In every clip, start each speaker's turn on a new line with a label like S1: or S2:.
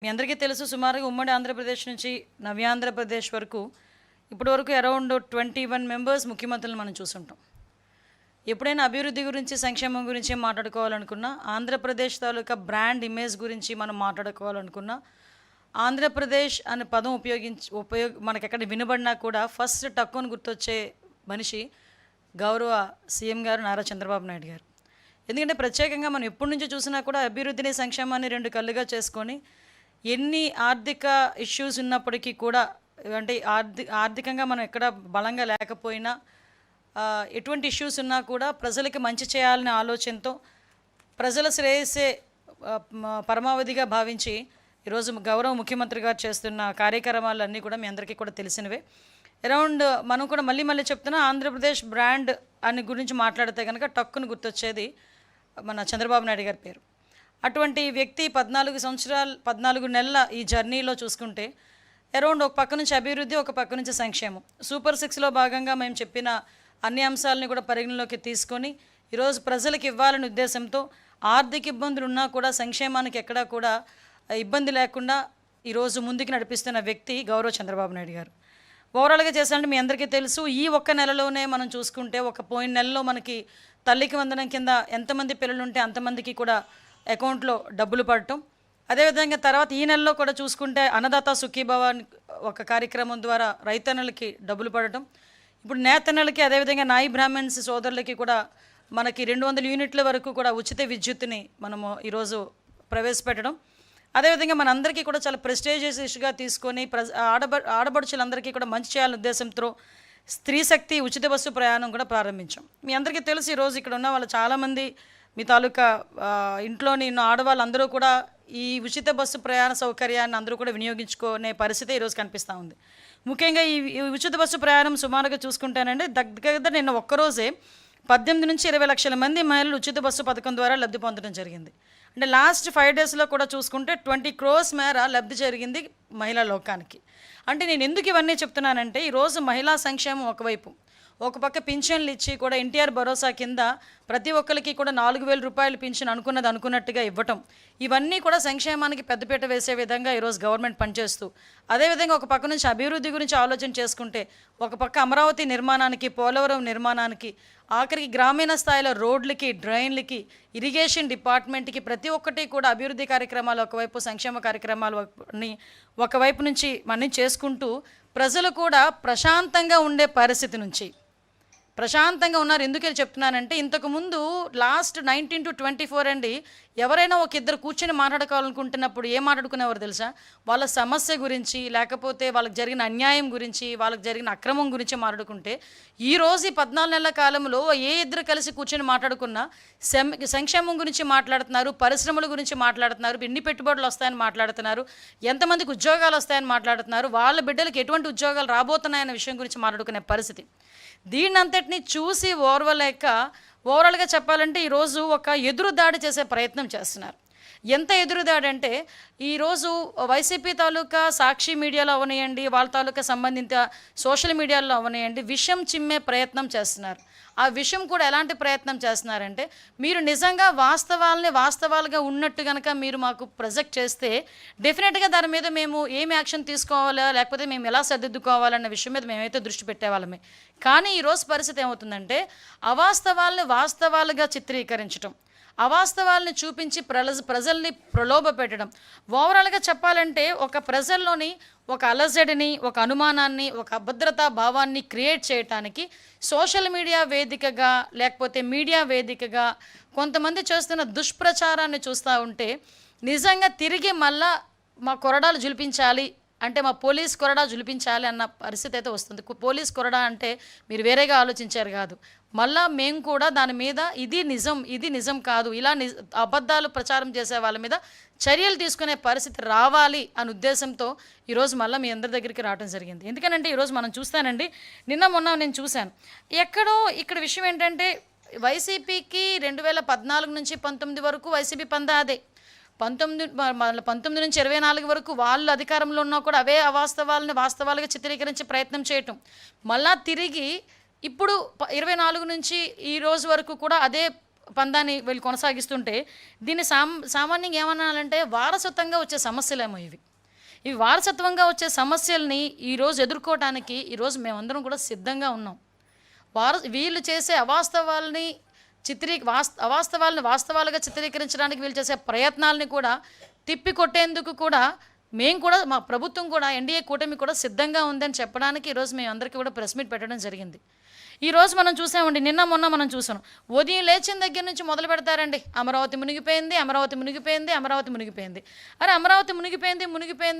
S1: మీ అందరికీ తెలుసు సుమారుగా ఉమ్మడి ఆంధ్రప్రదేశ్ నుంచి నవ్యాంధ్రప్రదేశ్ వరకు ఇప్పటి వరకు అరౌండ్ 21 మెంబర్స్ ముఖ్యమంత్రులను మనం చూసుంటాం. ఎప్పుడైనా అభివృద్ధి గురించి సంక్షేమం గురించి మాట్లాడుకోవాలనుకున్నా, ఆంధ్రప్రదేశ్ తాలూకా బ్రాండ్ ఇమేజ్ గురించి మనం మాట్లాడుకోవాలనుకున్నా, ఆంధ్రప్రదేశ్ అనే పదం మనకి ఎక్కడ వినబడినా కూడా ఫస్ట్ టక్కుని గుర్తొచ్చే మనిషి గౌరవ సీఎం గారు నారా చంద్రబాబు నాయుడు గారు. ఎందుకంటే ప్రత్యేకంగా మనం ఎప్పటి నుంచి చూసినా కూడా అభివృద్ధిని సంక్షేమాన్ని రెండు కళ్ళుగా చేసుకొని ఎన్ని ఆర్థిక ఇష్యూస్ ఉన్నప్పటికీ కూడా, అంటే ఆర్థికంగా మనం ఎక్కడ బలంగా లేకపోయినా, ఎటువంటి ఇష్యూస్ ఉన్నా కూడా ప్రజలకి మంచి చేయాలనే ఆలోచనతో ప్రజల శ్రేయస్సే పరమావధిగా భావించి ఈరోజు గౌరవ ముఖ్యమంత్రి గారు చేస్తున్న కార్యక్రమాలన్నీ కూడా మీ అందరికీ కూడా తెలిసినవే. అరౌండ్ మనం కూడా మళ్ళీ చెప్తున్నా, ఆంధ్రప్రదేశ్ బ్రాండ్ అని గురించి మాట్లాడితే కనుక టక్కును గుర్తొచ్చేది మన చంద్రబాబు నాయుడు గారి పేరు. అటువంటి వ్యక్తి 14 నెలల ఈ జర్నీలో చూసుకుంటే అరౌండ్ ఒక పక్క నుంచి అభివృద్ధి, ఒక పక్క నుంచి సంక్షేమం, సూపర్ 6లో భాగంగా మేము చెప్పిన అన్ని అంశాలని కూడా పరిగణలోకి తీసుకొని ఈరోజు ప్రజలకు ఇవ్వాలనే ఉద్దేశంతో ఆర్థిక ఇబ్బందులు ఉన్నా కూడా సంక్షేమానికి ఎక్కడా కూడా ఇబ్బంది లేకుండా ఈరోజు ముందుకు నడిపిస్తున్న వ్యక్తి గౌరవ చంద్రబాబు నాయుడు గారు. ఓవరాల్గా చేశారంటే మీ అందరికీ తెలుసు, ఈ ఒక్క నెలలోనే మనం చూసుకుంటే, ఒక పోయిన నెలలో మనకి తల్లికి వందనం కింద ఎంతమంది పిల్లలు ఉంటే అంతమందికి కూడా అకౌంట్లో డబ్బులు పడటం, అదేవిధంగా తర్వాత ఈ నెలలో కూడా చూసుకుంటే అన్నదాత సుఖీభవ ఒక కార్యక్రమం ద్వారా రైతన్నలకి డబ్బులు పడటం, ఇప్పుడు నేతన్నలకి అదేవిధంగా నాయి బ్రాహ్మణ్స్ సోదరులకి కూడా మనకి 200 యూనిట్ల వరకు కూడా ఉచిత విద్యుత్తుని మనము ఈరోజు ప్రవేశపెట్టడం, అదేవిధంగా మనందరికీ కూడా చాలా ప్రెస్టేజియస్ ఇష్యూగా తీసుకొని ఆడబడుచులందరికీ కూడా మంచి చేయాలనే ఉద్దేశంతో స్త్రీ శక్తి ఉచిత బస్సు ప్రయాణం కూడా ప్రారంభించాం. మీ అందరికీ తెలుసు, ఈరోజు ఇక్కడ ఉన్న వాళ్ళు చాలామంది మీ తాలూకా ఇంట్లోని ఉన్న ఆడవాళ్ళందరూ కూడా ఈ ఉచిత బస్సు ప్రయాణ సౌకర్యాన్ని అందరూ కూడా వినియోగించుకునే పరిస్థితి ఈరోజు కనిపిస్తూ ఉంది. ముఖ్యంగా ఈ ఉచిత బస్సు ప్రయాణం సుమారుగా చూసుకుంటానంటే దగ్గర నిన్న ఒక్కరోజే 18 నుంచి 20 లక్షల మంది మహిళలు ఉచిత బస్సు పథకం ద్వారా లబ్ధి పొందడం జరిగింది. అంటే లాస్ట్ 5 డేస్లో కూడా చూసుకుంటే 20 crores మేర లబ్ధి జరిగింది మహిళా లోకానికి. అంటే నేను ఎందుకు ఇవన్నీ చెప్తున్నానంటే, ఈరోజు మహిళా సంక్షేమం ఒకవైపు, ఒక పక్క పింఛన్లు ఇచ్చి కూడా ఎన్టీఆర్ భరోసా కింద ప్రతి ఒక్కరికి కూడా 4,000 రూపాయలు పింఛన్ అనుకున్నట్టుగా ఇవ్వటం, ఇవన్నీ కూడా సంక్షేమానికి పెద్దపీట వేసే విధంగా ఈరోజు గవర్నమెంట్ పనిచేస్తూ, అదేవిధంగా ఒక పక్క నుంచి అభివృద్ధి గురించి ఆలోచన చేసుకుంటే, ఒక పక్క అమరావతి నిర్మాణానికి, పోలవరం నిర్మాణానికి, ఆఖరికి గ్రామీణ స్థాయిలో రోడ్లకి, డ్రైన్లకి, ఇరిగేషన్ డిపార్ట్మెంట్కి ప్రతి ఒక్కటి కూడా అభివృద్ధి కార్యక్రమాలు ఒకవైపు, సంక్షేమ కార్యక్రమాలని ఒకవైపు నుంచి మనం చేసుకుంటూ ప్రజలు కూడా ప్రశాంతంగా ఉండే పరిస్థితి నుంచి ప్రశాంతంగా ఉన్నారు. ఎందుకని చెప్తున్నానంటే, ఇంతకుముందు లాస్ట్ 19 to 24 అండి, ఎవరైనా ఒక ఇద్దరు కూర్చొని మాట్లాడుకోవాలనుకుంటున్నప్పుడు ఏం మాట్లాడుకునేవారు తెలుసా? వాళ్ళ సమస్య గురించి, లేకపోతే వాళ్ళకి జరిగిన అన్యాయం గురించి, వాళ్ళకి జరిగిన అక్రమం గురించి మాట్లాడుకుంటే, ఈరోజు ఈ 14 నెలల కాలంలో ఏ ఇద్దరు కలిసి కూర్చొని మాట్లాడుకున్నా సంక్షేమం గురించి మాట్లాడుతున్నారు, పరిశ్రమల గురించి మాట్లాడుతున్నారు, ఎన్ని పెట్టుబడులు వస్తాయని మాట్లాడుతున్నారు, ఎంతమందికి ఉద్యోగాలు వస్తాయని మాట్లాడుతున్నారు, వాళ్ళ బిడ్డలకు ఎటువంటి ఉద్యోగాలు రాబోతున్నాయన్న విషయం గురించి మాట్లాడుకునే పరిస్థితి. దీన్నంతటినీ చూసి ఓవరాల్గా చెప్పాలంటే ఈరోజు ఒక ఎదురుదాడి చేసే ప్రయత్నం చేస్తున్నారు. ఎంత ఎదురుదాడి అంటే, ఈరోజు వైసీపీ తాలూకా సాక్షి మీడియాలో అవనియండి, వాళ్ళ తాలూకా సంబంధిత సోషల్ మీడియాలో అవనియండి, విషం చిమ్మే ప్రయత్నం చేస్తున్నారు. ఆ విషయం కూడా ఎలాంటి ప్రయత్నం చేస్తున్నారంటే, మీరు నిజంగా వాస్తవాలుగా ఉన్నట్టు కనుక మీరు మాకు ప్రొజెక్ట్ చేస్తే డెఫినెట్గా దాని మీద మేము ఏం యాక్షన్ తీసుకోవాలా, లేకపోతే మేము ఎలా సర్దిద్దుకోవాలన్న విషయం మీద మేమైతే దృష్టి పెట్టేవాళ్ళమే. కానీ ఈరోజు పరిస్థితి ఏమవుతుందంటే, వాస్తవాలుగా చిత్రీకరించడం, అవాస్తవాల్ని చూపించి ప్రజల్ని ప్రలోభ పెట్టడం. ఓవరాల్గా చెప్పాలంటే, ఒక ప్రజల్లోని ఒక అలజడిని, ఒక అనుమానాన్ని, ఒక అభద్రతా భావాన్ని క్రియేట్ చేయటానికి సోషల్ మీడియా వేదికగా, లేకపోతే మీడియా వేదికగా కొంతమంది చేస్తున్న దుష్ప్రచారాన్ని చూస్తూ ఉంటే, నిజంగా తిరిగి మళ్ళా మా కొరడాలు జులిపించాలి అంటే, మా పోలీస్ కొరడా జులిపించాలి అన్న పరిస్థితి అయితే వస్తుంది. పోలీస్ కొరడా అంటే మీరు వేరేగా ఆలోచించారు కాదు, మళ్ళా మేము కూడా దాని మీద ఇది నిజం కాదు, ఇలా అబద్ధాలు ప్రచారం చేసే వాళ్ళ మీద చర్యలు తీసుకునే పరిస్థితి రావాలి అనే ఉద్దేశంతో ఈరోజు మళ్ళీ మీ అందరి దగ్గరికి రావడం జరిగింది. ఎందుకనంటే ఈరోజు మనం చూస్తానండి, మొన్న నేను చూశాను ఇక్కడ విషయం ఏంటంటే, వైసీపీకి 2014 నుంచి 19 వరకు వైసీపీ పందా అదే, 19 నుంచి 24 వరకు వాళ్ళు అధికారంలో ఉన్నా కూడా అవే వాస్తవాలుగా చిత్రీకరించే ప్రయత్నం చేయటం, మళ్ళా తిరిగి ఇప్పుడు 24 నుంచి ఈ రోజు వరకు కూడా అదే పందాన్ని వీళ్ళు కొనసాగిస్తుంటే దీన్ని సామాన్యంగా ఏమనాలంటే వారసత్వంగా వచ్చే సమస్యలేమో ఇవి వారసత్వంగా వచ్చే సమస్యల్ని ఈరోజు ఎదుర్కోవటానికి ఈరోజు మేమందరం కూడా సిద్ధంగా ఉన్నాం. వీళ్ళు చేసే అవాస్తవాలని వాస్తవాలుగా చిత్రీకరించడానికి వీళ్ళు చేసే ప్రయత్నాలని కూడా తిప్పికొట్టేందుకు కూడా మేము కూడా మా ప్రభుత్వం కూడా ఎన్డీఏ కూటమి కూడా సిద్ధంగా ఉందని చెప్పడానికి ఈరోజు మేము అందరికీ కూడా ప్రెస్ మీట్ పెట్టడం జరిగింది. ఈరోజు మనం చూసామండి, నిన్న మొన్న మనం చూసాం, ఉదయం లేచిన దగ్గర నుంచి మొదలు పెడతారండి, అమరావతి మునిగిపోయింది, అమరావతి మునిగిపోయింది, అమరావతి మునిగిపోయింది. అరే అమరావతి మునిగిపోయింది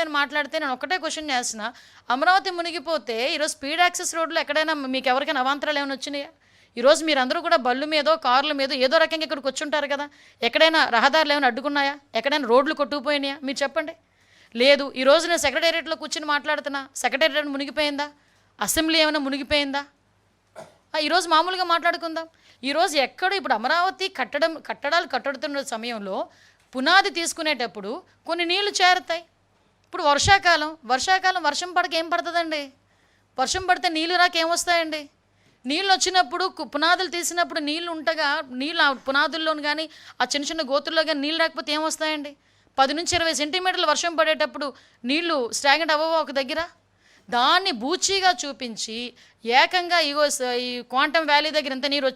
S1: అని మాట్లాడితే నేను ఒకటే క్వశ్చన్ చేస్తున్నా, అమరావతి మునిగిపోతే ఈరోజు స్పీడ్ యాక్సెస్ రోడ్లు ఎక్కడైనా మీకు ఎవరికైనా అవాంతరాలు ఏమైనా వచ్చినాయా? ఈరోజు మీరందరూ కూడా బళ్ళు మీదో కార్ల మీదో ఏదో రకంగా ఇక్కడికి వచ్చుంటారు కదా, ఎక్కడైనా రహదారులు ఏమైనా అడ్డుకున్నాయా? ఎక్కడైనా రోడ్లు కొట్టుకుపోయినాయా? మీరు చెప్పండి. లేదు. ఈరోజు నేను సెక్రటేరియట్లో కూర్చుని మాట్లాడుతున్నా, సెక్రటేరియట్ మునిగిపోయిందా? అసెంబ్లీ ఏమైనా మునిగిపోయిందా? ఈరోజు మామూలుగా మాట్లాడుకుందాం. ఈరోజు ఎక్కడ ఇప్పుడు అమరావతి కట్టడాలు కట్టుతున్న సమయంలో పునాది తీసుకునేటప్పుడు కొన్ని నీళ్లు చేరుతాయి. ఇప్పుడు వర్షాకాలం వర్షం పడక ఏం పడుతుందండి? వర్షం పడితే నీళ్ళు రాక ఏమొస్తాయండి? నీళ్ళు వచ్చినప్పుడు పునాదులు తీసినప్పుడు నీళ్ళు ఉంటగా నీళ్ళు ఆ పునాదుల్లోని కానీ ఆ చిన్న చిన్న గోతుల్లో కానీ నీళ్ళు రాకపోతే ఏమొస్తాయండి? 10 నుంచి 20 సెంటీమీటర్లు వర్షం పడేటప్పుడు నీళ్లు స్టాగ్నెంట్ అవ్వవా ఒక దగ్గర? దాన్ని బూచీగా చూపించి ఏకంగా ఈ క్వాంటమ్ వ్యాలీ దగ్గర అంత నీరు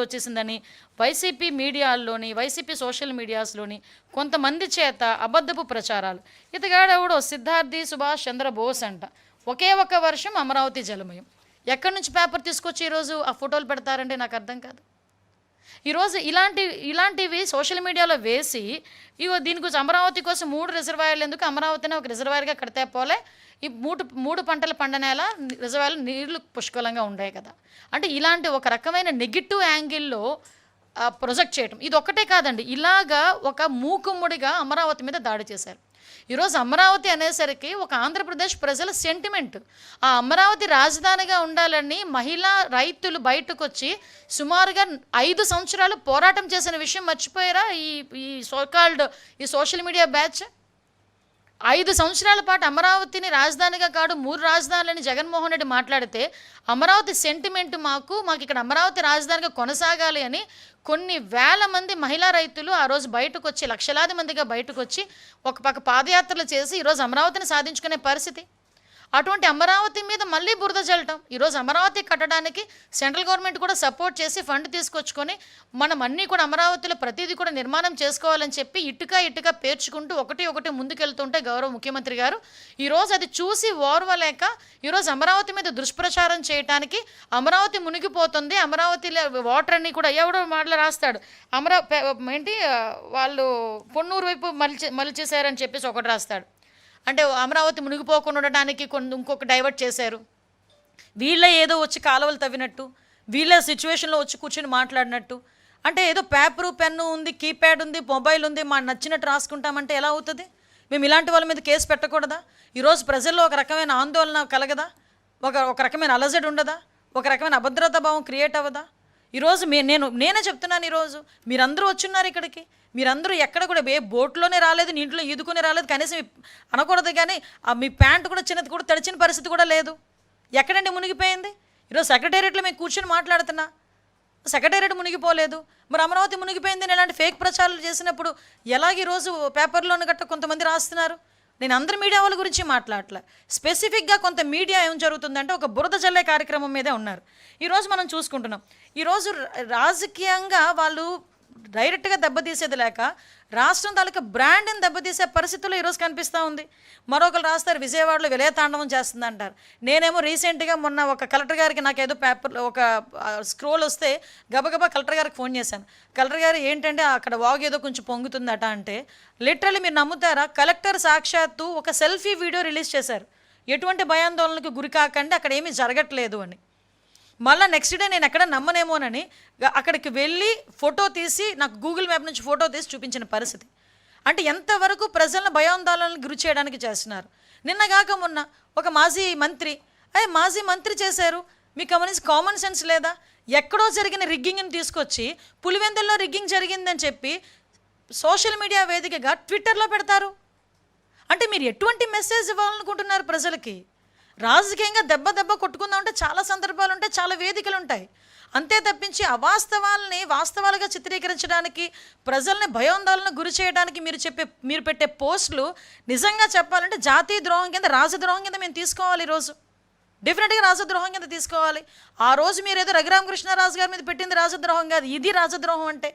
S1: వచ్చేసిందని వైసీపీ మీడియాల్లోని, వైసీపీ సోషల్ మీడియాస్లోని కొంతమంది చేత అబద్ధపు ప్రచారాలు. ఇతగాడెవడో సిద్ధార్థి సుభాష్ చంద్రబోస్ అంట, ఒకే ఒక్క వర్షం అమరావతి జలమయం. ఎక్కడి నుంచి పేపర్ తీసుకొచ్చి ఈరోజు ఆ ఫోటోలు పెడతారంటే నాకు అర్థం కాదు. ఈరోజు ఇలాంటివి సోషల్ మీడియాలో వేసి దీని గురించి అమరావతి కోసం 3 రిజర్వాయర్లు ఎందుకు, అమరావతిని ఒక రిజర్వాయర్గా కడితే పోలే, ఈ మూడు పంటల పండనేల రిజర్వాయర్లు నీళ్లు పుష్కలంగా ఉండాయి కదా. అంటే ఇలాంటి ఒక రకమైన నెగిటివ్ యాంగిల్లో ప్రొజెక్ట్ చేయటం ఇది ఒక్కటే కాదండి. ఇలాగా ఒక మూకుమ్మడిగా అమరావతి మీద దాడి చేశారు. ఈరోజు అమరావతి అనేసరికి ఒక ఆంధ్రప్రదేశ్ ప్రజల సెంటిమెంట్. ఆ అమరావతి రాజధానిగా ఉండాలని మహిళా రైతులు బయటకు వచ్చి సుమారుగా 5 సంవత్సరాలు పోరాటం చేసిన విషయం మర్చిపోయారా ఈ సోషల్ మీడియా బ్యాచ్? 5 సంవత్సరాల పాటు అమరావతిని రాజధానిగా కాదు 3 రాజధానులని జగన్మోహన్ రెడ్డి మాట్లాడితే అమరావతి సెంటిమెంట్ మాకు ఇక్కడ అమరావతి రాజధానిగా కొనసాగాలి అని కొన్ని వేల మంది మహిళా రైతులు ఆ రోజు బయటకు వచ్చి, లక్షలాది మందిగా బయటకు వచ్చి ఒక పక్క పాదయాత్రలు చేసి ఈరోజు అమరావతిని సాధించుకునే పరిస్థితి. అటువంటి అమరావతి మీద మళ్ళీ బురద చల్లటం. ఈరోజు అమరావతి కట్టడానికి సెంట్రల్ గవర్నమెంట్ కూడా సపోర్ట్ చేసి ఫండ్ తీసుకొచ్చుకొని మనం అన్నీ కూడా అమరావతిలో ప్రతిదీ కూడా నిర్మాణం చేసుకోవాలని చెప్పి ఇటుక పేర్చుకుంటూ ఒకటి ముందుకెళ్తుంటే గౌరవ ముఖ్యమంత్రి గారు ఈరోజు అది చూసి ఓర్వలేక ఈరోజు అమరావతి మీద దుష్ప్రచారం చేయడానికి అమరావతి మునిగిపోతుంది, అమరావతిలో వాటర్ అన్నీ కూడా ఎవడో మాటలు రాస్తాడు, వాళ్ళు పొన్నూరు వైపు మలిచేశారని చెప్పేసి ఒకటి రాస్తాడు. అంటే అమరావతి మునిగిపోకుండా ఉండడానికి ఇంకొక డైవర్ట్ చేశారు. వీళ్ళే ఏదో వచ్చి కాలువలు తవ్వినట్టు, వీళ్ళ సిచ్యువేషన్లో వచ్చి కూర్చొని మాట్లాడినట్టు, అంటే ఏదో పేపరు పెన్ను ఉంది, కీప్యాడ్ ఉంది, మొబైల్ ఉంది, మా నచ్చినట్టు రాసుకుంటామంటే ఎలా అవుతుంది? మేము ఇలాంటి వాళ్ళ మీద కేసు పెట్టకూడదా? ఈరోజు ప్రజల్లో ఒక రకమైన ఆందోళన కలగదా? ఒక రకమైన అలజడి ఉండదా? ఒక రకమైన అభద్రతా భావం క్రియేట్ అవ్వదా? ఈరోజు నేనే చెప్తున్నాను, ఈరోజు మీరందరూ వచ్చున్నారు ఇక్కడికి, మీరందరూ ఎక్కడ కూడా ఏ బోట్లోనే రాలేదు, నీటిలో ఈదుకునే రాలేదు, కనీసం అనకూడదు కానీ మీ ప్యాంటు కూడా చిన్నది కూడా తడిచిన పరిస్థితి కూడా లేదు. ఎక్కడండి మునిగిపోయింది? ఈరోజు సెక్రటేరియట్లో మేము కూర్చొని మాట్లాడుతున్నా, సెక్రటేరియట్ మునిగిపోలేదు, మరి అమరావతి మునిగిపోయిందని ఇలాంటి ఫేక్ ప్రచారాలు చేసినప్పుడు ఎలాగ ఈరోజు పేపర్లోని గట్ట కొంతమంది రాస్తున్నారు? నేను అందరి మీడియా వాళ్ళ గురించి మాట్లాడలే, స్పెసిఫిక్గా కొంత మీడియా ఏం జరుగుతుందంటే ఒక బురద జల్లే కార్యక్రమం మీదే ఉన్నారు. ఈరోజు మనం చూసుకుంటున్నాం, ఈరోజు రాజకీయంగా వాళ్ళు డైరెక్ట్గా దెబ్బతీసేది లేక రాష్ట్రం తాలూకా బ్రాండ్ని దెబ్బతీసే పరిస్థితుల్లో ఈరోజు కనిపిస్తూ ఉంది. మరొకరు రాస్తారు విజయవాడలో విలయతాండవం చేస్తుంది అంటారు. నేనేమో రీసెంట్గా మొన్న ఒక కలెక్టర్ గారికి నాకేదో పేపర్లో ఒక స్క్రోల్ వస్తే గబగబా కలెక్టర్ గారికి ఫోన్ చేశాను. కలెక్టర్ గారు ఏంటంటే అక్కడ వాగు ఏదో కొంచెం పొంగుతుందట అంటే, లిటరల్లీ మీరు నమ్ముతారా, కలెక్టర్ సాక్షాత్తు ఒక సెల్ఫీ వీడియో రిలీజ్ చేశారు, ఎటువంటి భయాందోళనకు గురి కాకండి, అక్కడ ఏమీ జరగట్లేదు అని. మళ్ళీ నెక్స్ట్ డే నేను ఎక్కడ నమ్మనేమోనని అక్కడికి వెళ్ళి ఫోటో తీసి నాకు గూగుల్ మ్యాప్ నుంచి ఫోటో తీసి చూపించిన పరిస్థితి. అంటే ఎంతవరకు ప్రజలను భయాందోళనకు గురి చేయడానికి చేస్తున్నారు. నిన్నగాక మొన్న ఒక మాజీ మంత్రి చేశారు, మీకు గమనించి కామన్ సెన్స్ లేదా? ఎక్కడో జరిగిన రిగ్గింగ్ని తీసుకొచ్చి పులివెందుల్లో రిగ్గింగ్ జరిగిందని చెప్పి సోషల్ మీడియా వేదికగా ట్విట్టర్లో పెడతారు. అంటే మీరు ఎటువంటి మెసేజ్ ఇవ్వాలనుకుంటున్నారు ప్రజలకి? రాజకీయంగా దెబ్బ కొట్టుకుందామంటే చాలా సందర్భాలు ఉంటాయి, చాలా వేదికలు ఉంటాయి. అంతే తప్పించి అవాస్తవాల్ని వాస్తవాలుగా చిత్రీకరించడానికి, ప్రజల్ని భయోందోళనకు గురి చేయడానికి మీరు పెట్టే పోస్టులు నిజంగా చెప్పాలంటే జాతీయ ద్రోహం కింద, రాజద్రోహం కింద మేము తీసుకోవాలి. ఈరోజు డెఫినెట్గా రాజద్రోహం కింద తీసుకోవాలి. ఆ రోజు మీరు ఏదో రఘురామకృష్ణరాజు గారి మీద పెట్టింది రాజద్రోహం కాదు, ఇది రాజద్రోహం అంటే.